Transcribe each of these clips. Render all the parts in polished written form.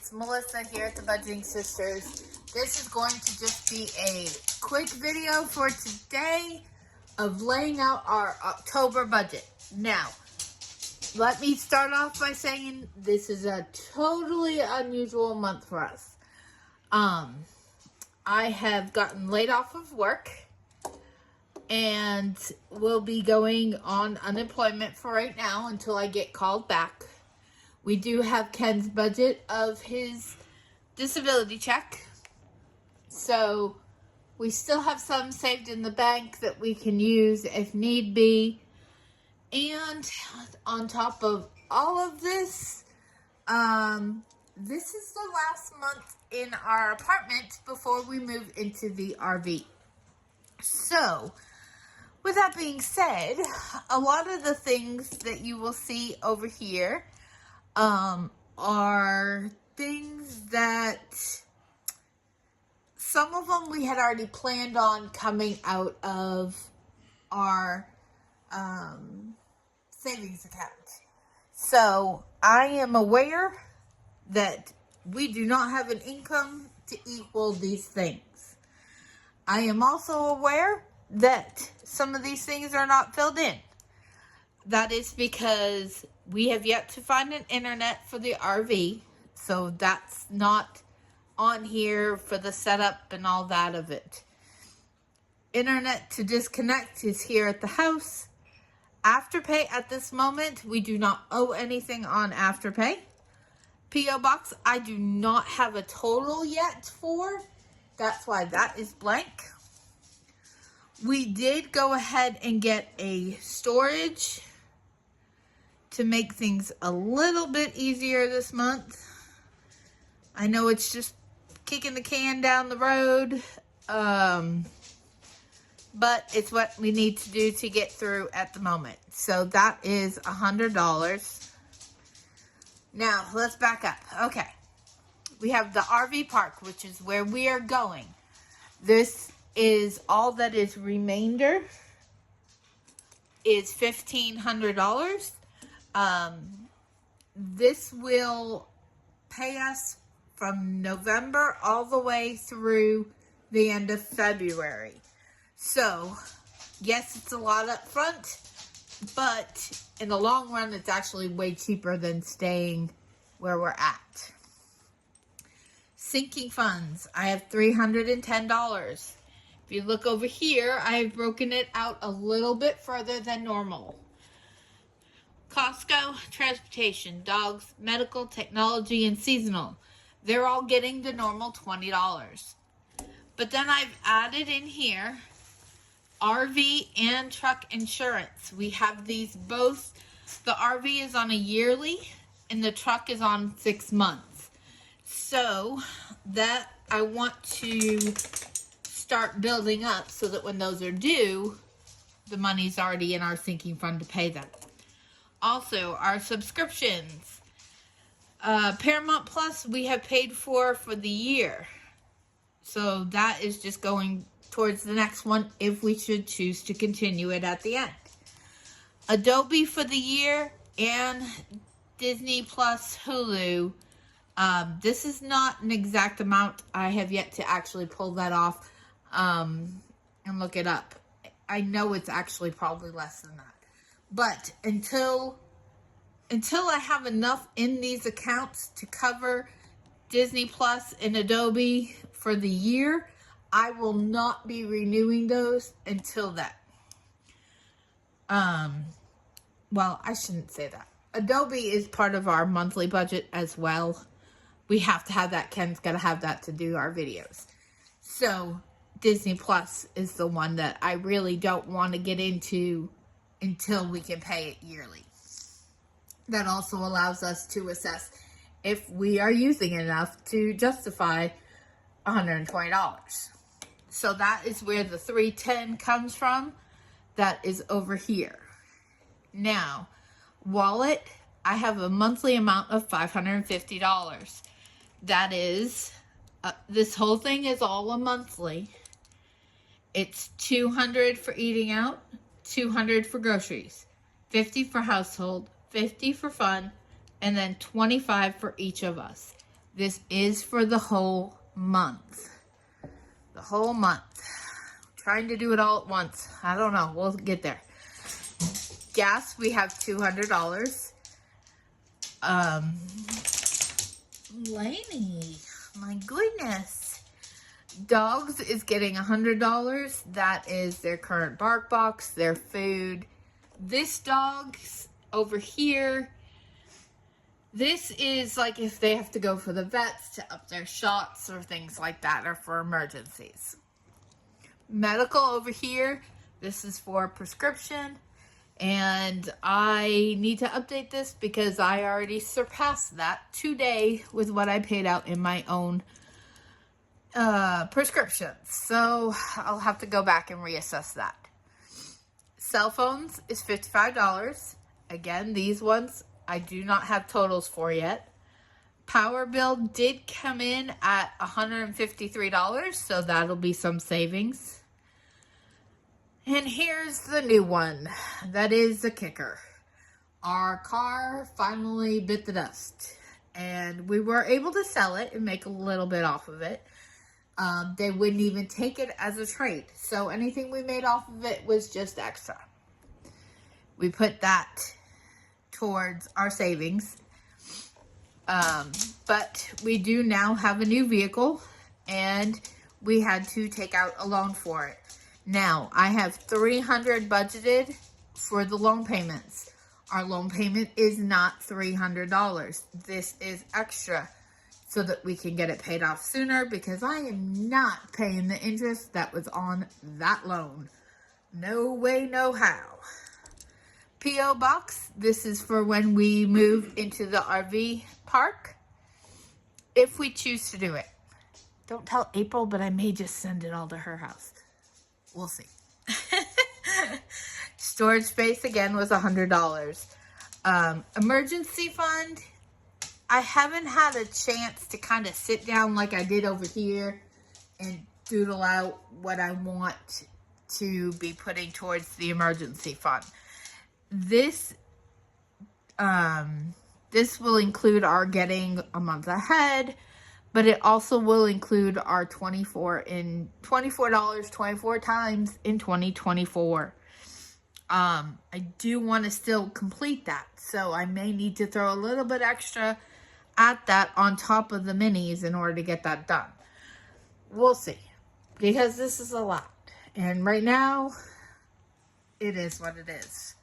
it's Melissa here at the Budgeting Sisters. This is going to just be a quick video for today of laying out our October budget. Now, let me start off by saying this is a totally unusual month for us. I have gotten laid off of work and will be going on unemployment for right now until I get called back. We do have Ken's budget of his disability check. So we still have some saved in the bank that we can use if need be. And on top of all of this, this is the last month in our apartment before we move into the RV. So, with that being said, a lot of the things that you will see over here are things that some of them we had already planned on coming out of our savings account. So I am aware that we do not have an income to equal these things. I am also aware that some of these things are not filled in. That is because we have yet to find an internet for the RV, so that's not on here for the setup and all that of it. Internet to disconnect is here at the house. Afterpay at this moment, we do not owe anything on Afterpay. P.O. Box, I do not have a total yet for. That's why that is blank. We did go ahead and get a storage to make things a little bit easier this month. I know it's just kicking the can down the road, but it's what we need to do to get through at the moment. So that is $100. Now, let's back up. Okay. We have the RV park, which is where we are going. This is all that is remainder is $1,500. This will pay us from November all the way through the end of February. So, yes, it's a lot up front, but in the long run, it's actually way cheaper than staying where we're at. Sinking funds, I have $310. If you look over here, I have broken it out a little bit further than normal. Costco, transportation, dogs, medical, technology, and seasonal. They're all getting the normal $20. But then I've added in here RV and truck insurance. We have these both. The RV is on a yearly and the truck is on 6 months. So that I want to start building up so that when those are due, the money's already in our sinking fund to pay them. Also, our subscriptions. Paramount Plus we have paid for the year. So that is just going towards the next one if we should choose to continue it at the end. Adobe for the year and Disney Plus Hulu. This is not an exact amount. I have yet to actually pull that off and look it up. I know it's actually probably less than that. But until I have enough in these accounts to cover Disney Plus and Adobe for the year, I will not be renewing those until then. Well, I shouldn't say that. Adobe is part of our monthly budget as well. We have to have that. Ken's got to have that to do our videos. So Disney Plus is the one that I really don't want to get into until we can pay it yearly. That also allows us to assess if we are using enough to justify $120. So that is where the $310 comes from. That is over here. Now, wallet, I have a monthly amount of $550. That is, this whole thing is all a monthly. It's $200 for eating out, $200 for groceries, $50 for household, $50 for fun, and then $25 for each of us. This is for the whole month. The whole month. Trying to do it all at once. I don't know. We'll get there. Gas, we have $200. Lainey, my goodness. Dogs is getting $100. That is their current bark box, their food. This dog's over here. This is like if they have to go for the vets to up their shots or things like that, or for emergencies. Medical over here. This is for prescription. And I need to update this because I already surpassed that today with what I paid out in my own prescriptions. So I'll have to go back and reassess that. Cell phones is $55. Again, these ones I do not have totals for yet. Power bill did come in at $153, so that'll be some savings. And here's the new one. That is the kicker. Our car finally bit the dust. And we were able to sell it and make a little bit off of it. They wouldn't even take it as a trade. So anything we made off of it was just extra. We put that towards our savings. But we do now have a new vehicle. And we had to take out a loan for it. Now, I have $300 budgeted for the loan payments. Our loan payment is not $300. This is extra so that we can get it paid off sooner because I am not paying the interest that was on that loan. No way, no how. P.O. Box, this is for when we move into the RV park, if we choose to do it. Don't tell April, but I may just send it all to her house. We'll see. Storage space, again, was $100. Emergency fund, I haven't had a chance to kind of sit down like I did over here and doodle out what I want to be putting towards the emergency fund. This will include our getting a month ahead, but it also will include our $24 times in 2024. I do want to still complete that, so I may need to throw a little bit extra at that on top of the minis in order to get that done. We'll see, because this is a lot, and right now, it is what it is.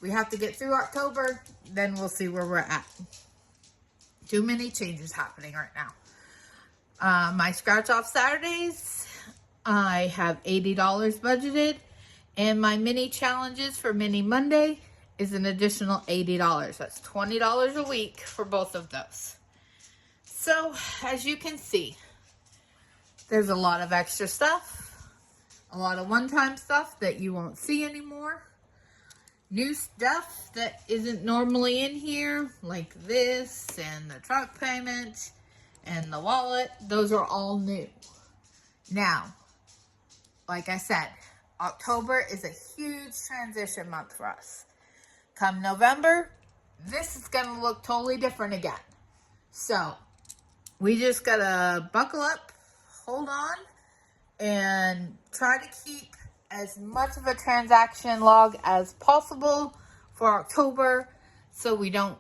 We have to get through October, then we'll see where we're at. Too many changes happening right now. My scratch off Saturdays, I have $80 budgeted, and my mini challenges for Mini Monday is an additional $80. That's $20 a week for both of those. So, as you can see, there's a lot of extra stuff, a lot of one-time stuff that you won't see anymore. New stuff that isn't normally in here, like this and the truck payment and the wallet. Those are all new. Now, like I said, October is a huge transition month for us. Come November, this is going to look totally different again. So, we just got to buckle up, hold on, and try to keep as much of a transaction log as possible for October so we don't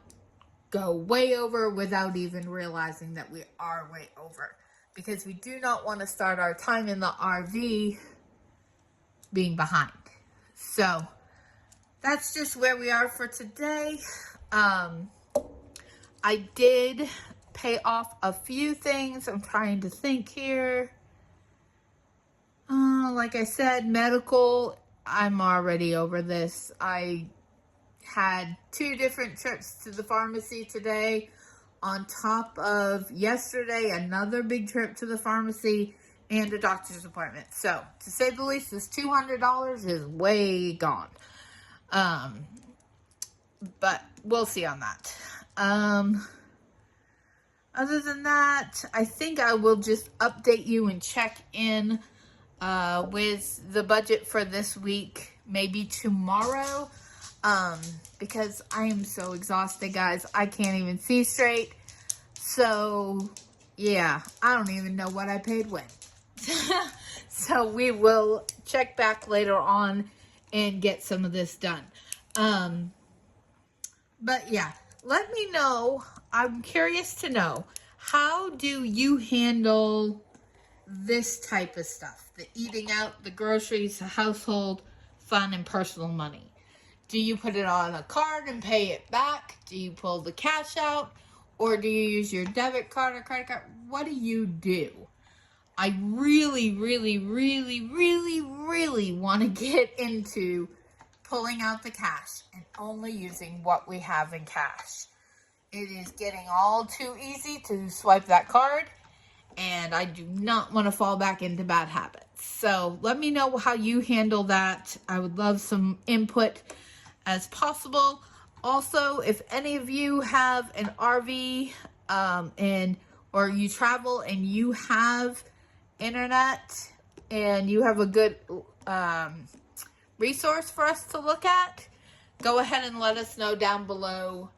go way over without even realizing that we are way over. Because we do not want to start our time in the RV being behind. So, that's just where we are for today. I did pay off a few things. I'm trying to think here. Like I said, medical, I'm already over this. I had 2 different trips to the pharmacy today. On top of yesterday, another big trip to the pharmacy and a doctor's appointment. So, to say the least, this $200 is way gone. But we'll see on that. Other than that, I think I will just update you and check in with the budget for this week, maybe tomorrow, because I am so exhausted, guys. I can't even see straight. So, Yeah, I don't even know what I paid when. So we will check back later on and get some of this done. But yeah, let me know. I'm curious to know, how do you handle this type of stuff? The eating out, the groceries, the household, fun, and personal money. Do you put it on a card and pay it back? Do you pull the cash out? Or do you use your debit card or credit card? What do you do? I really, really, really, really, really want to get into pulling out the cash and only using what we have in cash. It is getting all too easy to swipe that card, and I do not want to fall back into bad habits. So let me know how you handle that. I would love some input as possible. Also, if any of you have an RV or you travel and you have internet and you have a good resource for us to look at, go ahead and let us know down below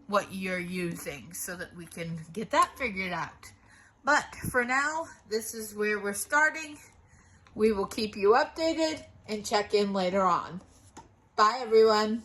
what you're using so that we can get that figured out. But for now, this is where we're starting. We will keep you updated and check in later on. Bye, everyone.